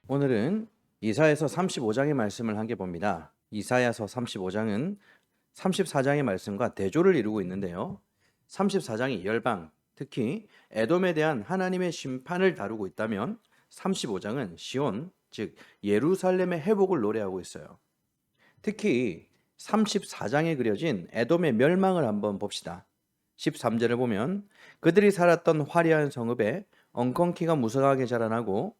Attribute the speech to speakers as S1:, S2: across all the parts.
S1: 오늘은 이사야서 35장의 말씀을 함께 봅니다. 이사야서 35장은 34장의 말씀과 대조를 이루고 있는데요. 34장이 열방, 특히 에돔에 대한 하나님의 심판을 다루고 있다면 35장은 시온, 즉 예루살렘의 회복을 노래하고 있어요. 특히 34장에 그려진 에돔의 멸망을 한번 봅시다. 13절을 보면 그들이 살았던 화려한 성읍에 엉겅퀴가 무성하게 자라나고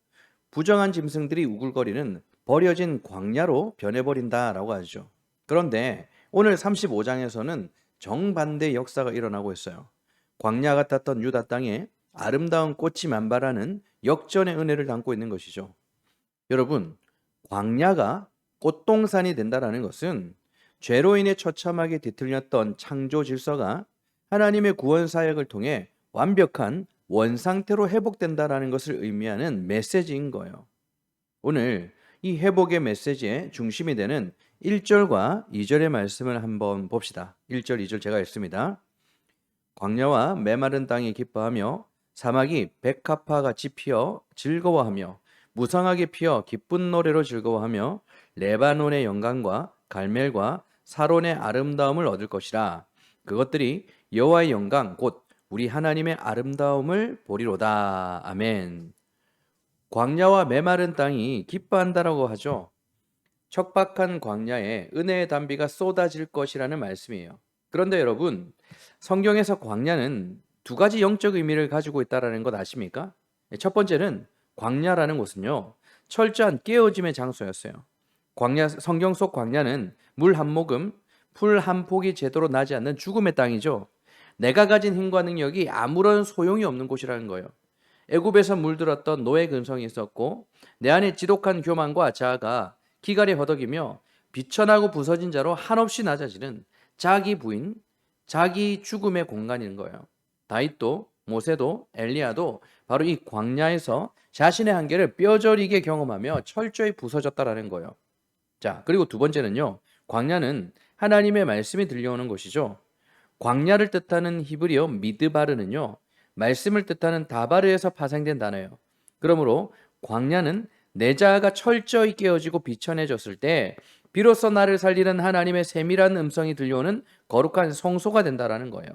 S1: 부정한 짐승들이 우글거리는 버려진 광야로 변해버린다라고 하죠. 그런데 오늘 35장에서는 정반대 역사가 일어나고 있어요. 광야 같았던 유다 땅에 아름다운 꽃이 만발하는 역전의 은혜를 담고 있는 것이죠. 여러분, 광야가 꽃동산이 된다라는 것은 죄로 인해 처참하게 뒤틀렸던 창조 질서가 하나님의 구원 사역을 통해 완벽한 원상태로 회복된다라는 것을 의미하는 메시지인 거예요. 오늘 이 회복의 메시지의 중심이 되는 1절과 2절의 말씀을 한번 봅시다. 1절, 2절 제가 읽습니다. 광야와 메마른 땅이 기뻐하며 사막이 백합화 같이 피어 즐거워하며 무성하게 피어 기쁜 노래로 즐거워하며 레바논의 영광과 갈멜과 사론의 아름다움을 얻을 것이라. 그것들이 여호와의 영광 곧 우리 하나님의 아름다움을 보리로다. 아멘. 광야와 메마른 땅이 기뻐한다라고 하죠. 척박한 광야에 은혜의 단비가 쏟아질 것이라는 말씀이에요. 그런데 여러분, 성경에서 광야는 두 가지 영적 의미를 가지고 있다는 것 아십니까? 첫 번째는 광야라는 곳은요, 철저한 깨어짐의 장소였어요. 성경 속 광야는 물 한 모금, 풀 한 폭이 제대로 나지 않는 죽음의 땅이죠. 내가 가진 힘과 능력이 아무런 소용이 없는 곳이라는 거예요. 애굽에서 물들었던 노예 근성이 있었고 내 안에 지독한 교만과 자아가 기갈에 허덕이며 비천하고 부서진 자로 한없이 낮아지는 자기 부인, 자기 죽음의 공간인 거예요. 다윗도 모세도 엘리야도 바로 이 광야에서 자신의 한계를 뼈저리게 경험하며 철저히 부서졌다라는 거예요. 자, 그리고 두 번째는요. 광야는 하나님의 말씀이 들려오는 곳이죠. 광야를 뜻하는 히브리어 미드바르는요. 말씀을 뜻하는 다바르에서 파생된 단어예요. 그러므로 광야는 내 자아가 철저히 깨어지고 비천해졌을 때 비로소 나를 살리는 하나님의 세밀한 음성이 들려오는 거룩한 성소가 된다라는 거예요.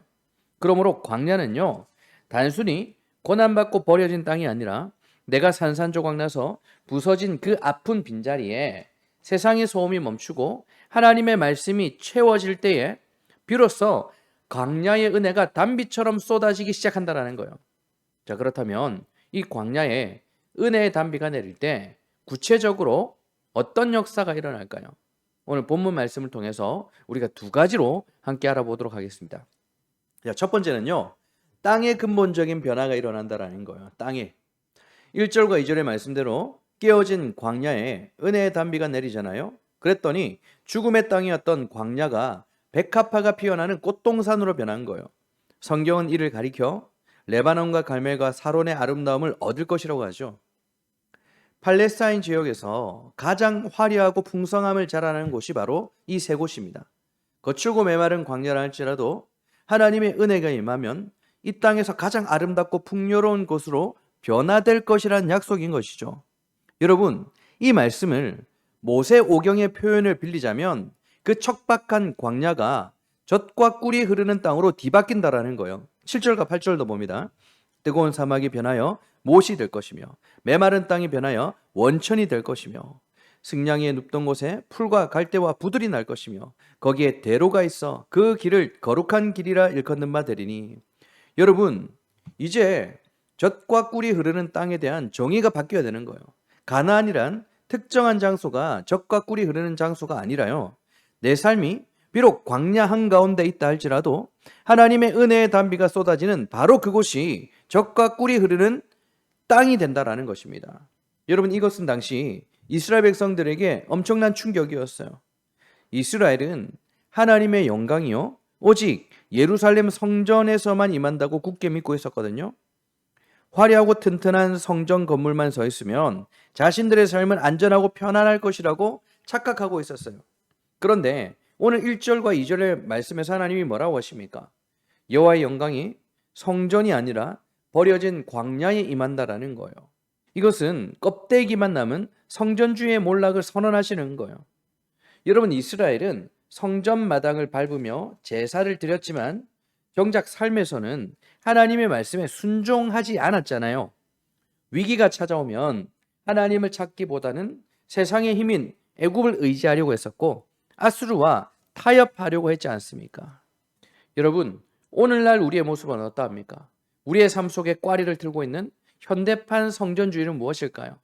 S1: 그러므로 광야는요. 단순히 고난받고 버려진 땅이 아니라 내가 산산조각 나서 부서진 그 아픈 빈자리에 세상의 소음이 멈추고 하나님의 말씀이 채워질 때에 비로소 광야의 은혜가 단비처럼 쏟아지기 시작한다라는 거예요. 자, 그렇다면 이 광야에 은혜의 단비가 내릴 때 구체적으로 어떤 역사가 일어날까요? 오늘 본문 말씀을 통해서 우리가 두 가지로 함께 알아보도록 하겠습니다. 자, 첫 번째는요. 땅의 근본적인 변화가 일어난다라는 거예요. 땅에 1절과 2절의 말씀대로 깨어진 광야에 은혜의 단비가 내리잖아요. 그랬더니 죽음의 땅이었던 광야가 백합화가 피어나는 꽃동산으로 변한 거예요. 성경은 이를 가리켜 레바논과 갈멜과 사론의 아름다움을 얻을 것이라고 하죠. 팔레스타인 지역에서 가장 화려하고 풍성함을 자랑하는 곳이 바로 이 세 곳입니다. 거칠고 메마른 광야라 할지라도 하나님의 은혜가 임하면 이 땅에서 가장 아름답고 풍요로운 곳으로 변화될 것이라는 약속인 것이죠. 여러분, 이 말씀을 모세 오경의 표현을 빌리자면 그 척박한 광야가 젖과 꿀이 흐르는 땅으로 뒤바뀐다라는 거예요. 7절과 8절도 봅니다. 뜨거운 사막이 변하여 못이 될 것이며 메마른 땅이 변하여 원천이 될 것이며 승냥이의 눕던 곳에 풀과 갈대와 부들이 날 것이며 거기에 대로가 있어 그 길을 거룩한 길이라 일컫는 바 되리니. 여러분, 이제 젖과 꿀이 흐르는 땅에 대한 정의가 바뀌어야 되는 거예요. 가나안이란 특정한 장소가 젖과 꿀이 흐르는 장소가 아니라요. 내 삶이 비록 광야 한가운데 있다 할지라도 하나님의 은혜의 단비가 쏟아지는 바로 그곳이 젖과 꿀이 흐르는 땅이 된다라는 것입니다. 여러분, 이것은 당시 이스라엘 백성들에게 엄청난 충격이었어요. 이스라엘은 하나님의 영광이요 오직 예루살렘 성전에서만 임한다고 굳게 믿고 있었거든요. 화려하고 튼튼한 성전 건물만 서 있으면 자신들의 삶은 안전하고 편안할 것이라고 착각하고 있었어요. 그런데 오늘 1절과 2절의 말씀에서 하나님이 뭐라고 하십니까? 여호와의 영광이 성전이 아니라 버려진 광야에 임한다라는 거예요. 이것은 껍데기만 남은 성전주의의 몰락을 선언하시는 거예요. 여러분, 이스라엘은 성전 마당을 밟으며 제사를 드렸지만 정작 삶에서는 하나님의 말씀에 순종하지 않았잖아요. 위기가 찾아오면 하나님을 찾기보다는 세상의 힘인 애굽을 의지하려고 했었고 아수르와 타협하려고 했지 않습니까? 여러분, 오늘날 우리의 모습은 어떠합니까? 우리의 삶 속에 꽈리를 들고 있는 현대판 성전주의는 무엇일까요?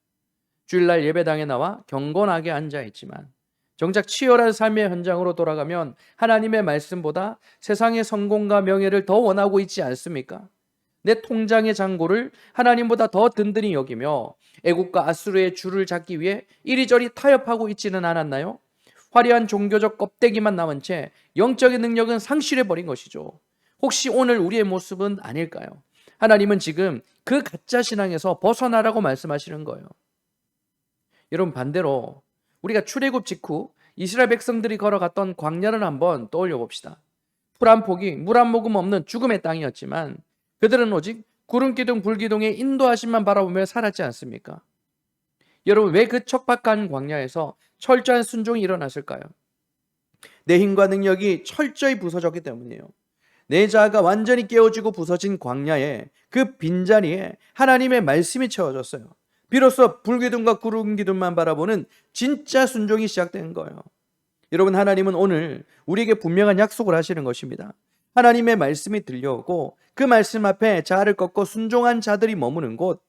S1: 주일날 예배당에 나와 경건하게 앉아있지만 정작 치열한 삶의 현장으로 돌아가면 하나님의 말씀보다 세상의 성공과 명예를 더 원하고 있지 않습니까? 내 통장의 잔고를 하나님보다 더 든든히 여기며 애국과 아수르의 줄을 잡기 위해 이리저리 타협하고 있지는 않았나요? 화려한 종교적 껍데기만 남은 채 영적인 능력은 상실해버린 것이죠. 혹시 오늘 우리의 모습은 아닐까요? 하나님은 지금 그 가짜 신앙에서 벗어나라고 말씀하시는 거예요. 여러분, 반대로 우리가 출애굽 직후 이스라엘 백성들이 걸어갔던 광야를 한번 떠올려 봅시다. 풀 한 포기, 물 한 모금 없는 죽음의 땅이었지만 그들은 오직 구름기둥 불기둥의 인도하심만 바라보며 살았지 않습니까? 여러분, 왜 그 척박한 광야에서 철저한 순종이 일어났을까요? 내 힘과 능력이 철저히 부서졌기 때문이에요. 내 자아가 완전히 깨어지고 부서진 광야에 그 빈자리에 하나님의 말씀이 채워졌어요. 비로소 불기둥과 구름기둥만 바라보는 진짜 순종이 시작된 거예요. 여러분, 하나님은 오늘 우리에게 분명한 약속을 하시는 것입니다. 하나님의 말씀이 들려오고 그 말씀 앞에 자아를 꺾고 순종한 자들이 머무는 곳,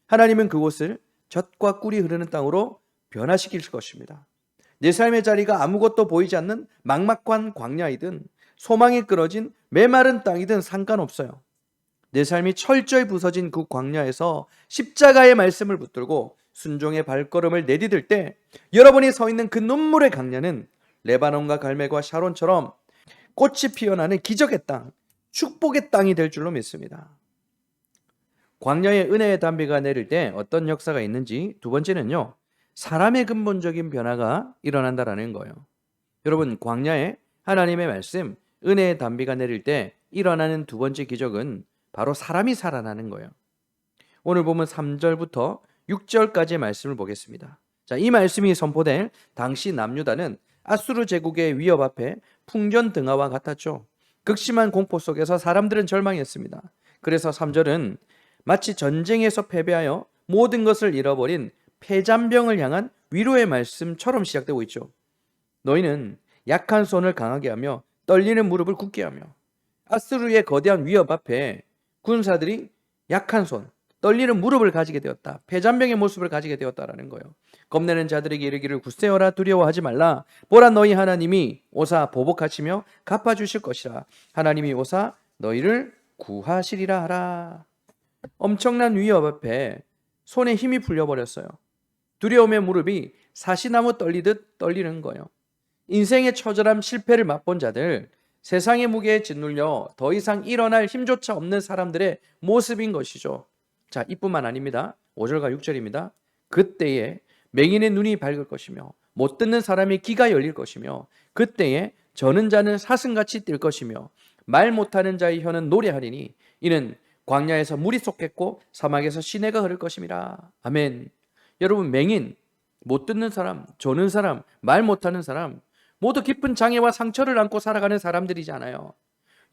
S1: 하나님은 그곳을 젖과 꿀이 흐르는 땅으로 변화시킬 것입니다. 내 삶의 자리가 아무것도 보이지 않는 막막한 광야이든 소망이 끊어진 메마른 땅이든 상관없어요. 내 삶이 철저히 부서진 그 광야에서 십자가의 말씀을 붙들고 순종의 발걸음을 내디딜 때 여러분이 서 있는 그 눈물의 강야는 레바논과 갈멜과 샤론처럼 꽃이 피어나는 기적의 땅, 축복의 땅이 될 줄로 믿습니다. 광야에 은혜의 담비가 내릴 때 어떤 역사가 있는지, 두 번째는요, 사람의 근본적인 변화가 일어난다라는 거예요. 여러분, 광야에 하나님의 말씀, 은혜의 담비가 내릴 때 일어나는 두 번째 기적은 바로 사람이 살아나는 거예요. 오늘 보면 3절부터 6절까지의 말씀을 보겠습니다. 자, 이 말씀이 선포될 당시 남유다는 아수르 제국의 위협 앞에 풍전등화와 같았죠. 극심한 공포 속에서 사람들은 절망했습니다. 그래서 3절은 마치 전쟁에서 패배하여 모든 것을 잃어버린 패잔병을 향한 위로의 말씀처럼 시작되고 있죠. 너희는 약한 손을 강하게 하며 떨리는 무릎을 굳게 하며. 아수르의 거대한 위협 앞에 군사들이 약한 손, 떨리는 무릎을 가지게 되었다. 패잔병의 모습을 가지게 되었다라는 거예요. 겁내는 자들에게 이르기를 굳세어라, 두려워하지 말라. 보라, 너희 하나님이 오사 보복하시며 갚아주실 것이라. 하나님이 오사 너희를 구하시리라 하라. 엄청난 위협 앞에 손에 힘이 풀려버렸어요. 두려움의 무릎이 사시나무 떨리듯 떨리는 거예요. 인생의 처절함, 실패를 맛본 자들, 세상의 무게에 짓눌려 더 이상 일어날 힘조차 없는 사람들의 모습인 것이죠. 자, 이뿐만 아닙니다. 5절과 6절입니다. 그때에 맹인의 눈이 밝을 것이며 못 듣는 사람의 귀가 열릴 것이며 그때에 저는 자는 사슴같이 뛸 것이며 말 못하는 자의 혀는 노래하리니 이는 광야에서 물이 솟겠고 사막에서 시내가 흐를 것임이라. 아멘. 여러분, 맹인, 못 듣는 사람, 조는 사람, 말 못하는 사람 모두 깊은 장애와 상처를 안고 살아가는 사람들이잖아요.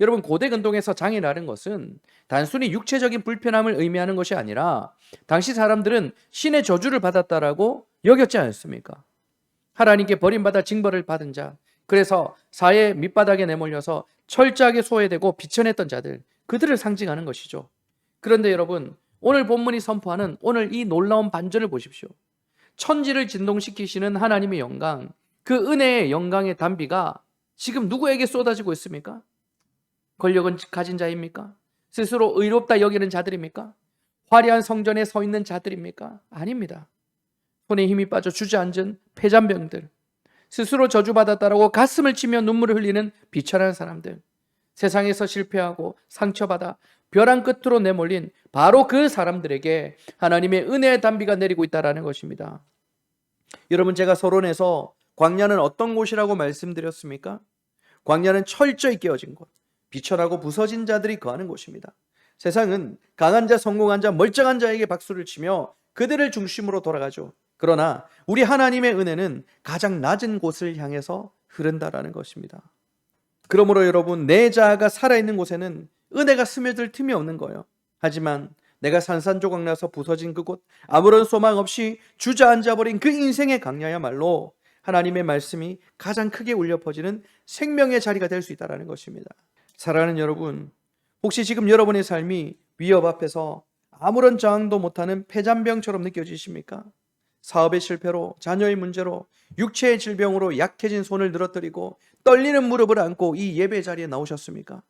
S1: 여러분, 고대 근동에서 장애라는 것은 단순히 육체적인 불편함을 의미하는 것이 아니라 당시 사람들은 신의 저주를 받았다라고 여겼지 않습니까? 하나님께 버림받아 징벌을 받은 자, 그래서 사회 밑바닥에 내몰려서 철저하게 소외되고 비천했던 자들, 그들을 상징하는 것이죠. 그런데 여러분, 오늘 본문이 선포하는 오늘 이 놀라운 반전을 보십시오. 천지를 진동시키시는 하나님의 영광, 그 은혜의 영광의 담비가 지금 누구에게 쏟아지고 있습니까? 권력은 가진 자입니까? 스스로 의롭다 여기는 자들입니까? 화려한 성전에 서 있는 자들입니까? 아닙니다. 손에 힘이 빠져 주저앉은 패잔병들, 스스로 저주받았다라고 가슴을 치며 눈물을 흘리는 비천한 사람들, 세상에서 실패하고 상처받아 벼랑 끝으로 내몰린 바로 그 사람들에게 하나님의 은혜의 담비가 내리고 있다는 것입니다. 여러분, 제가 서론에서 광야는 어떤 곳이라고 말씀드렸습니까? 광야는 철저히 깨어진 곳, 비천하고 부서진 자들이 거하는 곳입니다. 세상은 강한 자, 성공한 자, 멀쩡한 자에게 박수를 치며 그들을 중심으로 돌아가죠. 그러나 우리 하나님의 은혜는 가장 낮은 곳을 향해서 흐른다라는 것입니다. 그러므로 여러분, 내 자아가 살아있는 곳에는 은혜가 스며들 틈이 없는 거예요. 하지만 내가 산산조각나서 부서진 그곳, 아무런 소망 없이 주저앉아버린 그 인생의 강야야말로 하나님의 말씀이 가장 크게 울려 퍼지는 생명의 자리가 될 수 있다는 것입니다. 사랑하는 여러분, 혹시 지금 여러분의 삶이 위협 앞에서 아무런 저항도 못하는 폐잔병처럼 느껴지십니까? 사업의 실패로, 자녀의 문제로, 육체의 질병으로 약해진 손을 늘어뜨리고 떨리는 무릎을 안고 이 예배 자리에 나오셨습니까?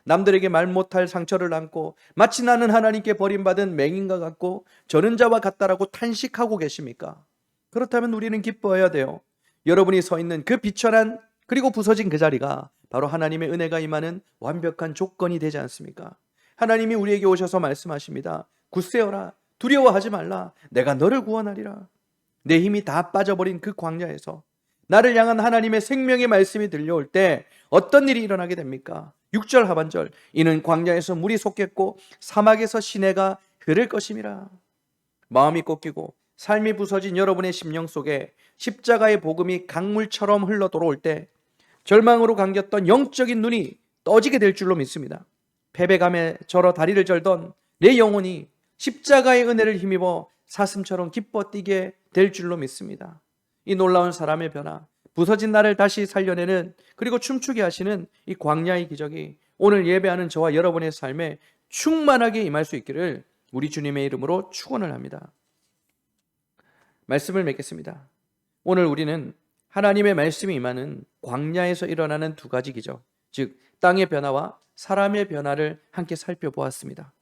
S1: 남들에게 말 못할 상처를 안고 마치 나는 하나님께 버림받은 맹인과 같고 저는 자와 같다라고 탄식하고 계십니까? 그렇다면 우리는 기뻐해야 돼요. 여러분이 서 있는 그 비천한 그리고 부서진 그 자리가 바로 하나님의 은혜가 임하는 완벽한 조건이 되지 않습니까? 하나님이 우리에게 오셔서 말씀하십니다. 굳세어라, 두려워하지 말라, 내가 너를 구원하리라. 내 힘이 다 빠져버린 그 광야에서 나를 향한 하나님의 생명의 말씀이 들려올 때 어떤 일이 일어나게 됩니까? 6절 하반절, 이는 광야에서 물이 솟겠고 사막에서 시내가 흐를 것임이라. 마음이 꺾이고 삶이 부서진 여러분의 심령 속에 십자가의 복음이 강물처럼 흘러 들어올 때 절망으로 감겼던 영적인 눈이 떠지게 될 줄로 믿습니다. 패배감에 절어 다리를 절던 내 영혼이 십자가의 은혜를 힘입어 사슴처럼 기뻐 뛰게 될 줄로 믿습니다. 이 놀라운 사람의 변화, 부서진 나를 다시 살려내는, 그리고 춤추게 하시는 이 광야의 기적이 오늘 예배하는 저와 여러분의 삶에 충만하게 임할 수 있기를 우리 주님의 이름으로 축원을 합니다. 말씀을 맺겠습니다. 오늘 우리는 하나님의 말씀이 임하는 광야에서 일어나는 두 가지 기적, 즉 땅의 변화와 사람의 변화를 함께 살펴보았습니다.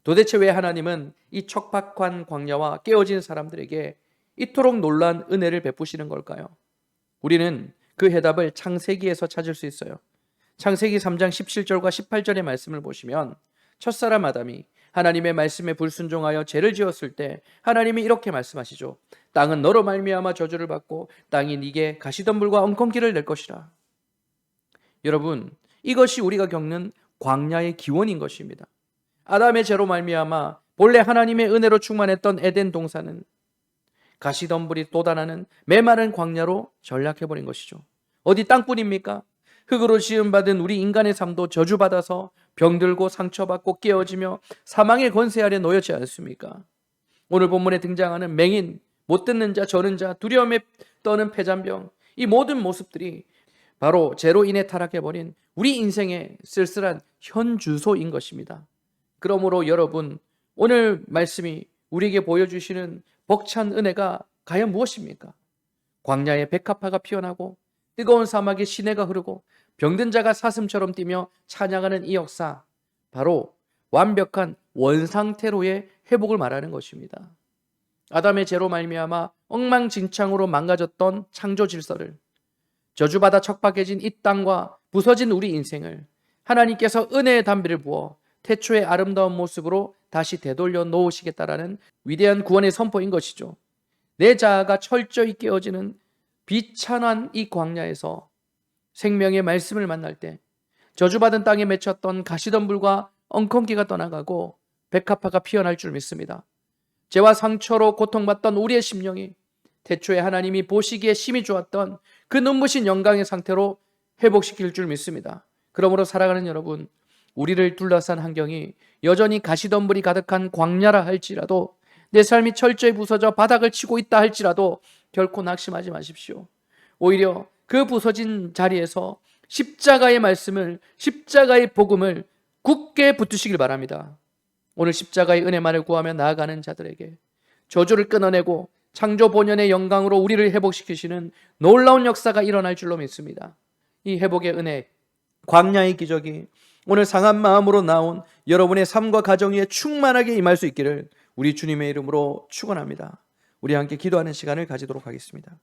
S1: 도대체 왜 하나님은 이 척박한 광야와 깨어진 사람들에게 이토록 놀라운 은혜를 베푸시는 걸까요? 우리는 그 해답을 창세기에서 찾을 수 있어요. 창세기 3장 17절과 18절의 말씀을 보시면 첫사람 아담이 하나님의 말씀에 불순종하여 죄를 지었을 때 하나님이 이렇게 말씀하시죠. 땅은 너로 말미암아 저주를 받고 땅이 네게 가시덤불과 엉겅퀴를 낼 것이라. 여러분, 이것이 우리가 겪는 광야의 기원인 것입니다. 아담의 죄로 말미암아 본래 하나님의 은혜로 충만했던 에덴 동산은 가시덤불이 돋아나는 메마른 광야로 전락해버린 것이죠. 어디 땅뿐입니까? 흙으로 지음받은 우리 인간의 삶도 저주받아서 병들고 상처받고 깨어지며 사망의 권세 아래 놓였지 않습니까? 오늘 본문에 등장하는 맹인, 못 듣는 자, 저는 자, 두려움에 떠는 폐잔병, 이 모든 모습들이 바로 죄로 인해 타락해버린 우리 인생의 쓸쓸한 현주소인 것입니다. 그러므로 여러분, 오늘 말씀이 우리에게 보여주시는 벅찬 은혜가 과연 무엇입니까? 광야에 백합화가 피어나고 뜨거운 사막에 시내가 흐르고 병든 자가 사슴처럼 뛰며 찬양하는 이 역사, 바로 완벽한 원상태로의 회복을 말하는 것입니다. 아담의 죄로 말미암아 엉망진창으로 망가졌던 창조 질서를, 저주받아 척박해진 이 땅과 부서진 우리 인생을 하나님께서 은혜의 담비를 부어 태초의 아름다운 모습으로 다시 되돌려 놓으시겠다라는 위대한 구원의 선포인 것이죠. 내 자아가 철저히 깨어지는 비천한 이 광야에서 생명의 말씀을 만날 때 저주받은 땅에 맺혔던 가시덤불과 엉겅퀴가 떠나가고 백합화가 피어날 줄 믿습니다. 죄와 상처로 고통받던 우리의 심령이 태초에 하나님이 보시기에 심히 좋았던 그 눈부신 영광의 상태로 회복시킬 줄 믿습니다. 그러므로 사랑하는 여러분, 우리를 둘러싼 환경이 여전히 가시덤불이 가득한 광야라 할지라도, 내 삶이 철저히 부서져 바닥을 치고 있다 할지라도 결코 낙심하지 마십시오. 오히려 그 부서진 자리에서 십자가의 말씀을, 십자가의 복음을 굳게 붙드시길 바랍니다. 오늘 십자가의 은혜만을 구하며 나아가는 자들에게 저주를 끊어내고 창조 본연의 영광으로 우리를 회복시키시는 놀라운 역사가 일어날 줄로 믿습니다. 이 회복의 은혜, 광야의 기적이 오늘 상한 마음으로 나온 여러분의 삶과 가정 위에 충만하게 임할 수 있기를 우리 주님의 이름으로 축원합니다. 우리 함께 기도하는 시간을 가지도록 하겠습니다.